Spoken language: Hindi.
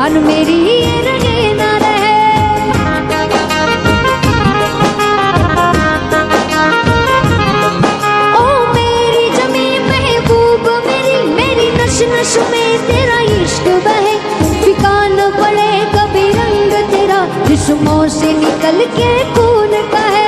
जान मेरी ये रंगे ना रहे। ओ मेरी जमी महबूब मेरी, मेरी नश नश में तेरा इश्क बहे। फिका न पड़े कभी रंग तेरा, जिस्मों से निकल के खून का है।